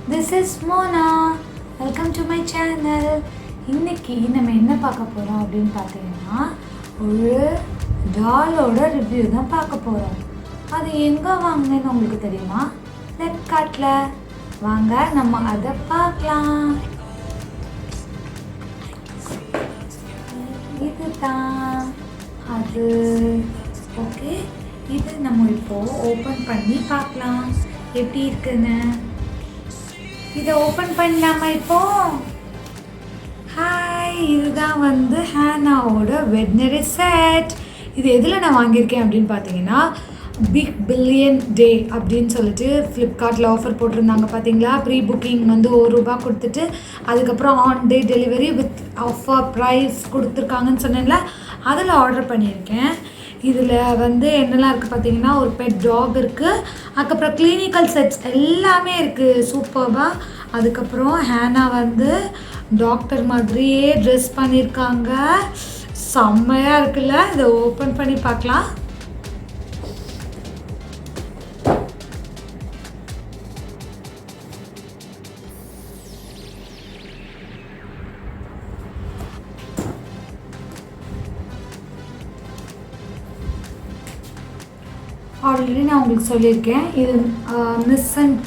This is Monnah. Welcome to my channel. இன்னைக்கு நம்ம என்ன பார்க்க போகிறோம் அப்படின்னு பார்த்தீங்கன்னா ஒரு டாலோட ரிவ்யூ தான் பார்க்க போகிறோம். அது எங்கே வாங்கினேன்னு உங்களுக்கு தெரியுமா? ஃப்ளிப்கார்ட்டில். வாங்க நம்ம அதை பார்க்கலாம். இதுதான் அது. ஓகே, இது நம்ம இப்போது ஓப்பன் பண்ணி பார்க்கலாம் எப்படி இருக்குன்னு. இதை ஓப்பன் பண்ணலாமா இப்போ? ஹாய், இதுதான் வந்து ஹேனாவோட வெட்னரி செட். இது எதில் நான் வாங்கியிருக்கேன் அப்படின்னு பார்த்தீங்கன்னா பிக் பில்லியன் டே அப்படின்னு சொல்லிட்டு ஃப்ளிப்கார்ட்டில் ஆஃபர் போட்டிருந்தாங்க பார்த்தீங்களா. ப்ரீ புக்கிங் வந்து ₹1 கொடுத்துட்டு அதுக்கப்புறம் one day delivery with offer price கொடுத்துருக்காங்கன்னு சொன்னேன்ல, அதில் ஆர்டர் பண்ணியிருக்கேன். இதில் வந்து என்னெல்லாம் இருக்குது பார்த்தீங்கன்னா, ஒரு பெட் டாக் இருக்குது, அதுக்கப்புறம் கிளினிக்கல் செட்ஸ் எல்லாமே இருக்குது சூப்பராக. அதுக்கப்புறம் ஹேனா வந்து டாக்டர் மாதிரியே ட்ரெஸ் பண்ணியிருக்காங்க, செம்மையாக இருக்குல்ல. இதை ஓப்பன் பண்ணி பார்க்கலாம். ஆல்ரெடி நான் உங்களுக்கு சொல்லியிருக்கேன், இது மிஸ் அண்ட்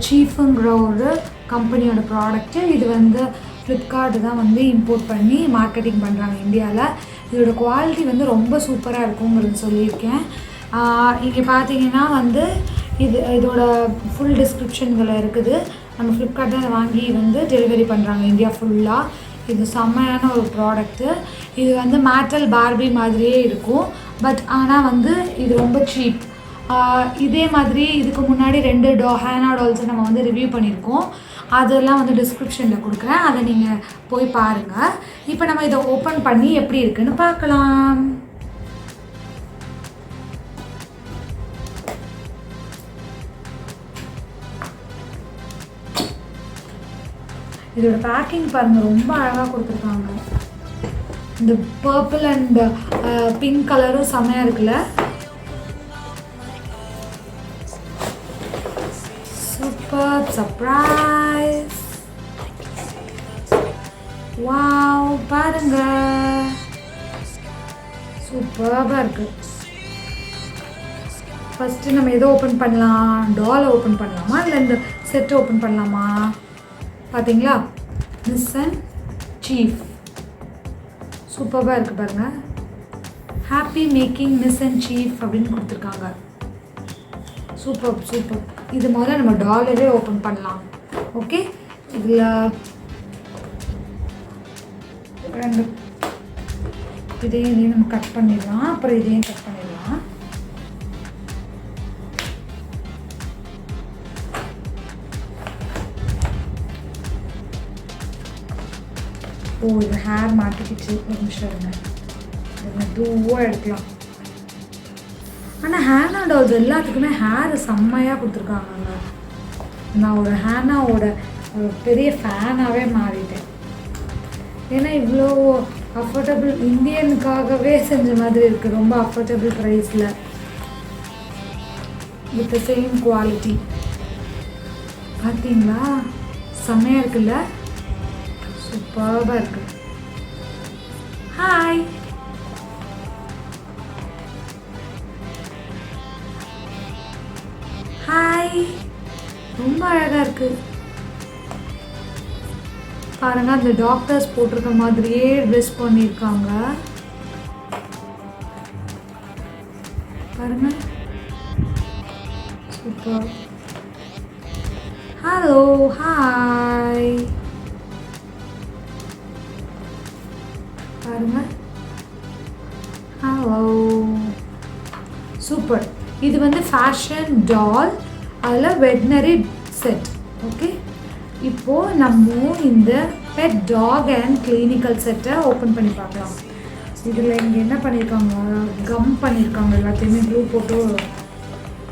சீஃபுங்கிற ஒரு கம்பெனியோட ப்ராடக்ட்டு. இது வந்து ஃப்ளிப்கார்ட் தான் வந்து இம்போர்ட் பண்ணி மார்க்கெட்டிங் பண்ணுறாங்க இந்தியாவில். இதோட குவாலிட்டி வந்து ரொம்ப சூப்பராக இருக்குங்கிறது சொல்லியிருக்கேன். இங்கே பார்த்தீங்கன்னா வந்து இதோட ஃபுல் டிஸ்கிரிப்ஷன்களை இருக்குது. நம்ம ஃப்ளிப்கார்ட் தான் வாங்கி வந்து டெலிவரி பண்ணுறாங்க இந்தியா ஃபுல்லாக. இது செம்மையான ஒரு ப்ராடக்ட்டு. இது வந்து மேட்டல் பார்பி மாதிரியே இருக்கும், பட் ஆனால் வந்து இது ரொம்ப சீப். இதே மாதிரி இதுக்கு முன்னாடி 2 ஹேனா டால்ஸை நம்ம வந்து ரிவ்யூ பண்ணியிருக்கோம். அதெல்லாம் வந்து டிஸ்கிரிப்ஷனில் கொடுக்குறேன், அதை நீங்கள் போய் பாருங்கள். இப்போ நம்ம இதை ஓப்பன் பண்ணி எப்படி இருக்குன்னு பார்க்கலாம். இதோட பேக்கிங் பாருங்கள், ரொம்ப அழகாக கொடுத்துருக்காங்க. இந்த பர்பிள் அண்ட் பிங்க் கலரும் செம்மையாக இருக்குல்ல. Super surprise. வாவ், பாருங்க, சூப்பராக இருக்கு. ஃபஸ்ட்டு நம்ம எதை ஓப்பன் பண்ணலாம்? டாலை ஓப்பன் பண்ணலாமா இல்லை இந்த செட்டை ஓப்பன் பண்ணலாமா? பார்த்தீங்களா, மிஸ் அண்ட் சீஃப் சூப்பராக இருக்குது பாருங்கள். Happy making miss and chief அப்படின்னு கொடுத்துருக்காங்க. Super super. இது முதல்ல நம்ம டாலரே ஓப்பன் பண்ணலாம். ஓகே, இதில் 2 இதையும் நம்ம கட் பண்ணிடலாம், அப்புறம் இதையும் கட் பண்ணிடலாம். ஓ, இது ஹேர் மாட்டிக்கிச்சு, ஒரு நிமிஷம் இருங்க, மெதுவாக எடுக்கலாம். ஆனால் ஹேனா டால்ஸ் எல்லாத்துக்குமே ஹேர் செம்மையாக கொடுத்துருக்காங்க. நான் ஒரு ஹேனாவோட பெரிய ஃபேனாகவே மாறிட்டேன். ஏன்னா இவ்வளோ அஃபோர்டபுள், இந்தியனுக்காகவே செஞ்ச மாதிரி இருக்குது. ரொம்ப அஃபோர்டபுள் ப்ரைஸில் வித் த சேம் குவாலிட்டி. பார்த்தீங்களா, செம்மையாக இருக்குல்ல, சூப்பராக இருக்குது. ஹாய், ஹாய், ரொம்ப அழகாக இருக்குது பாருங்க. அந்த டாக்டர்ஸ் போட்டிருக்க மாதிரியே ட்ரெஸ் பண்ணியிருக்காங்க பாருங்க, சூப்பர். ஹலோ, ஹாய், பாருங்க, ஹலோ, சூப்பர். இது வந்து ஃபேஷன் டால், அதில் வெட்னரி செட். ஓகே, இப்போது நம்ம இந்த பெட் டாக் அண்ட் கிளினிக்கல் செட்டை ஓப்பன் பண்ணி பார்க்கலாம். இதில் இங்கே என்ன பண்ணியிருக்காங்க, கம் பண்ணியிருக்காங்க, எல்லாத்தையுமே க்ளூ போட்டு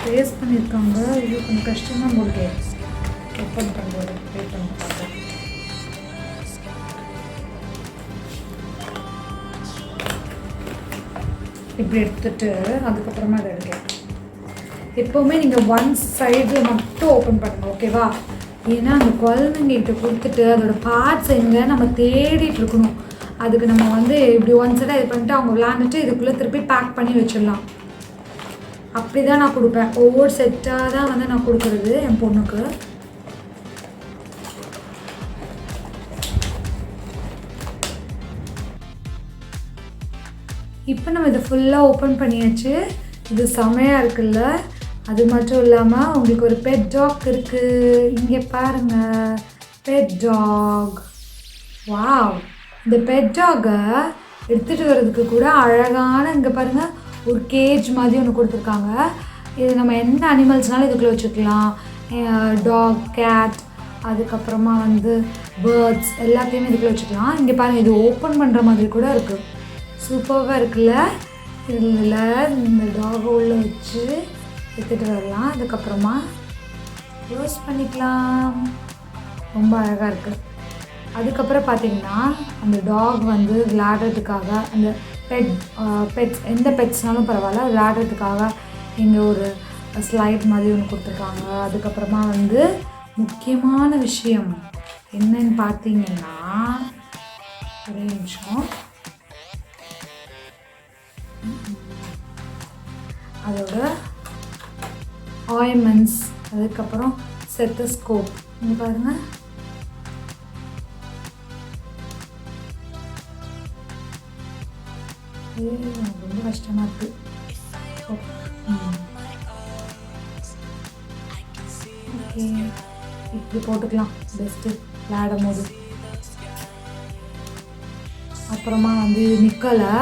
பேஸ்ட் பண்ணியிருக்காங்க. இது கொஞ்சம் கஷ்டமாக உங்களுக்கு ஓப்பன் பண்ணுறது. வெயிட் பண்ணி பார்க்கலாம். இப்படி எடுத்துகிட்டு அதுக்கப்புறமா அதை எடுக்கலாம். எப்போவுமே நீங்கள் ஒன் சைடில் மட்டும் ஓப்பன் பண்ணுங்கள், ஓகேவா? ஏன்னா அந்த குழந்தைங்கிட்ட கொடுத்துட்டு அதோட பார்ட்ஸ் எங்கே நம்ம தேடிட்டு இருக்கணும். அதுக்கு நம்ம வந்து இப்படி ஒன் சைடாக இது பண்ணிட்டு அவங்க விளாண்டுட்டு இதுக்குள்ளே திருப்பி பேக் பண்ணி வச்சிடலாம். அப்படி தான் நான் கொடுப்பேன். ஒவ்வொரு செட்டாக தான் வந்து நான் கொடுக்குறது என் பொண்ணுக்கு. இப்போ நம்ம இதை ஃபுல்லாக ஓப்பன் பண்ணியாச்சு. இது செமையாக இருக்குல்ல. அது மட்டும் இல்லாமல் உங்களுக்கு ஒரு பெட் டாக் இருக்குது. இங்கே பாருங்கள், பெட் டாக். வாவ்! இந்த பெட் டாகை எடுத்துகிட்டு வர்றதுக்கு கூட அழகான இங்கே பாருங்கள் ஒரு கேஜ் மாதிரி ஒன்று கொடுத்துருக்காங்க. இது நம்ம எந்த அனிமல்ஸ்னாலும் இதுக்குள்ளே வச்சுக்கலாம். டாக், கேட், அதுக்கப்புறமா வந்து பேர்ட்ஸ் எல்லாத்தையுமே இதுக்குள்ளே வச்சுக்கலாம். இங்கே பாருங்கள், இது ஓப்பன் பண்ணுற மாதிரி கூட இருக்குது. சூப்பராக இருக்குல்ல. இதில் இந்த டாகை உள்ளே வச்சு எடுத்துகிட்டு வரலாம். அதுக்கப்புறமா க்ளோஸ் பண்ணிக்கலாம். ரொம்ப அழகாக இருக்குது. அதுக்கப்புறம் பார்த்திங்கன்னா அந்த டாக் வந்து விளையாடுறதுக்காக அந்த பெட்ஸ் எந்த பெட்ஸ்னாலும் பரவாயில்ல விளையாடுறதுக்காக இங்கே ஒரு ஸ்லைட் மாதிரி ஒன்று கொடுத்துருக்காங்க. அதுக்கப்புறமா வந்து முக்கியமான விஷயம் என்னன்னு பார்த்தீங்கன்னா, ஒரே நிமிஷம், அதோட ஆயின்மெண்ட்ஸ், அதுக்கப்புறம் ஸ்டெத்தஸ்கோப். இங்கே பாருங்கள், ரொம்ப கஷ்டமாக இருக்குது. ஓகே, இப்படி போட்டுக்கலாம் பெஸ்ட்டு விளையாடும் போது. அப்புறமா வந்து நிற்கலை.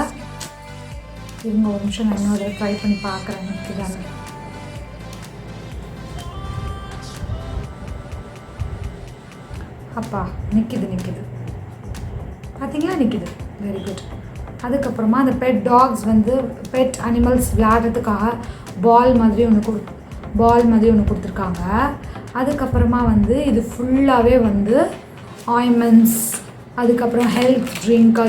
இருங்க ஒரு நிமிஷம், நான் இன்னொரு ட்ரை பண்ணி பார்க்குறேன். நிற்குதாங்க. அப்பா நிற்கிது பார்த்தீங்களா, நிற்கிது. Very good. அதுக்கப்புறமா அந்த பெட் டாக்ஸ் வந்து பெட் அனிமல்ஸ் விளையாடுறதுக்காக பால் மாதிரி ஒன்று கொடுத்துருக்காங்க. அதுக்கப்புறமா வந்து இது ஃபுல்லாகவே வந்து ஆயின்மெண்ட்ஸ், அதுக்கப்புறம் ஹெல்த் ட்ரிங்க்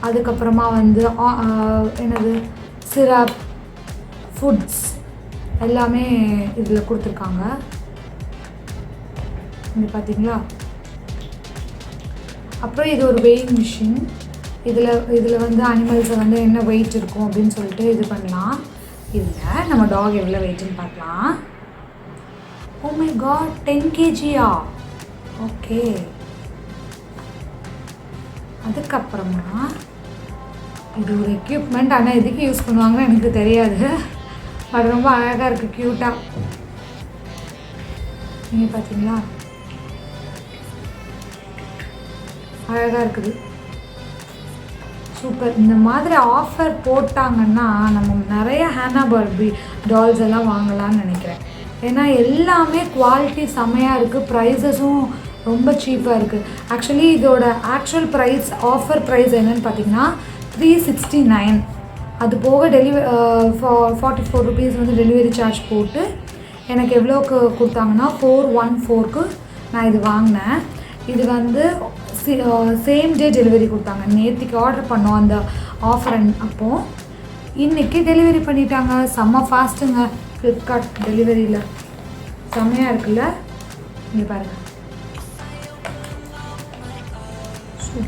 அதுக்கப்புறமா வந்து என்னது சிரப், ஃபுட்ஸ் எல்லாமே இதில் கொடுத்துருக்காங்க. இங்கே பார்த்தீங்களா. அப்புறம் இது ஒரு வெயிங் மிஷின். இதில் வந்து அனிமல்ஸை வந்து என்ன வெயிட் இருக்கும் அப்படின்னு சொல்லிட்டு இது பண்ணலாம். இதில் நம்ம டாக் எவ்வளோ வெயிட்டுன்னு பார்க்கலாம். ஓ மை காட், 10 kgயா? ஓகே. அதுக்கப்புறமா இது ஒரு எக்யூப்மெண்ட். ஆனால் எதுக்கு யூஸ் பண்ணுவாங்கன்னு எனக்கு தெரியாது. அது ரொம்ப அழகாக இருக்குது, க்யூட்டாக. நீங்கள் பார்த்தீங்களா, அழகாக இருக்குது, சூப்பர். இந்த மாதிரி ஆஃபர் போட்டாங்கன்னா நம்ம நிறைய ஹேனா பார்பி டால்ஸ் எல்லாம் வாங்கலாம்னு நினைக்கிறேன். ஏன்னா எல்லாமே குவாலிட்டி செம்மையாக இருக்குது, ப்ரைஸஸும் ரொம்ப சீப்பாக இருக்குது. ஆக்சுவலி இதோட ஆக்சுவல் ப்ரைஸ், ஆஃபர் ப்ரைஸ் என்னென்னு பார்த்தீங்கன்னா 369. அது போக 44 rupees வந்து டெலிவரி சார்ஜ் போட்டு எனக்கு எவ்வளோக்கு கொடுத்தாங்கன்னா 414க்கு நான் இது வாங்கினேன். இது வந்து சேம் டே டெலிவரி கொடுத்தாங்க. நேற்றுக்கு ஆர்டர் பண்ணோம் அந்த ஆஃபர் அப்போது, இன்றைக்கி டெலிவரி பண்ணிட்டாங்க. செம்ம ஃபாஸ்ட்டுங்க ஃப்ளிப்கார்ட் டெலிவரியில். செம்மையாக இருக்குல்ல. இங்கே பாருங்கள்,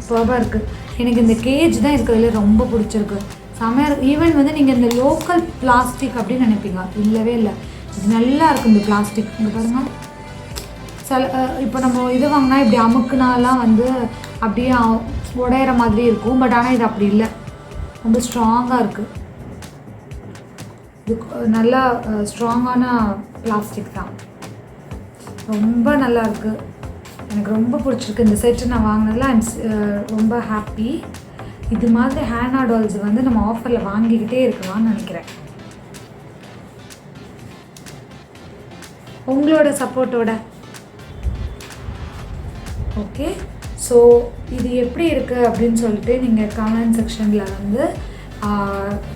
சூப்பராக இருக்குது. எனக்கு இந்த கேஜ் தான் இருக்கிறதுல ரொம்ப பிடிச்சிருக்கு, செம்மையாக இருக்குது. ஈவன் வந்து நீங்கள் இந்த லோக்கல் பிளாஸ்டிக் அப்படின்னு நினைப்பீங்க, இல்லவே இல்லை, இது நல்லா இருக்குது இந்த பிளாஸ்டிக். இங்கே பாருங்கள், இப்போ நம்ம இது வாங்கினா இப்படி அமுக்குனாலாம் வந்து அப்படியே உடையிற மாதிரி இருக்கும். பட் ஆனால் இது அப்படி இல்லை, ரொம்ப ஸ்ட்ராங்காக இருக்குது. இது நல்லா ஸ்ட்ராங்கான பிளாஸ்டிக் தான், ரொம்ப நல்லா இருக்குது. எனக்கு ரொம்ப பிடிச்சிருக்கு இந்த செட்டு. நான் வாங்கினதில் ரொம்ப ஹாப்பி. இது மாதிரி ஹேனா டால்ஸ் வந்து நம்ம ஆஃபரில் வாங்கிக்கிட்டே இருக்கலாம்னு நினைக்கிறேன், உங்களோட சப்போர்ட்டோட. ஓகே, ஸோ இது எப்படி இருக்குது அப்படின்னு சொல்லிட்டு நீங்கள் கமெண்ட் செக்ஷனில் வந்து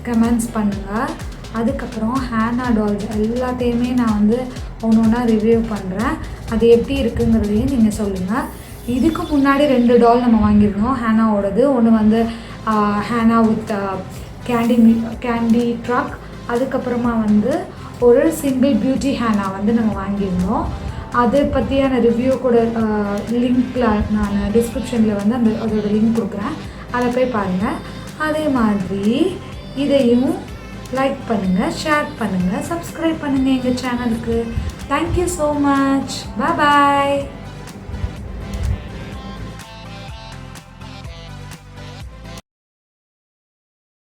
கமெண்ட்ஸ் பண்ணுங்கள். அதுக்கப்புறம் ஹேனா டால்ஸ் எல்லாத்தையுமே நான் வந்து ஒன்றா ரிவ்யூ பண்ணுறேன். அது எப்படி இருக்குங்கிறதையும் நீங்கள் சொல்லுங்கள். இதுக்கு முன்னாடி 2 டால் நம்ம வாங்கியிருந்தோம் ஹேனாவோடது. ஒன்று வந்து ஹேனா வித் கேண்டி ட்ரக், அதுக்கப்புறமா வந்து ஒரு சிங்கிள் பியூட்டி ஹேனா வந்து நம்ம வாங்கியிருந்தோம். அதை பற்றியான ரிவ்யூ கூட லிங்க்கில் நான் டிஸ்கிரிப்ஷனில் வந்து அதோட லிங்க் கொடுக்குறேன், அதை போய் பாருங்கள். அதே மாதிரி இதையும் லைக் பண்ணுங்கள், ஷேர் பண்ணுங்கள், சப்ஸ்கிரைப் பண்ணுங்கள் எங்கள் சேனலுக்கு. Thank you so much. பாய்.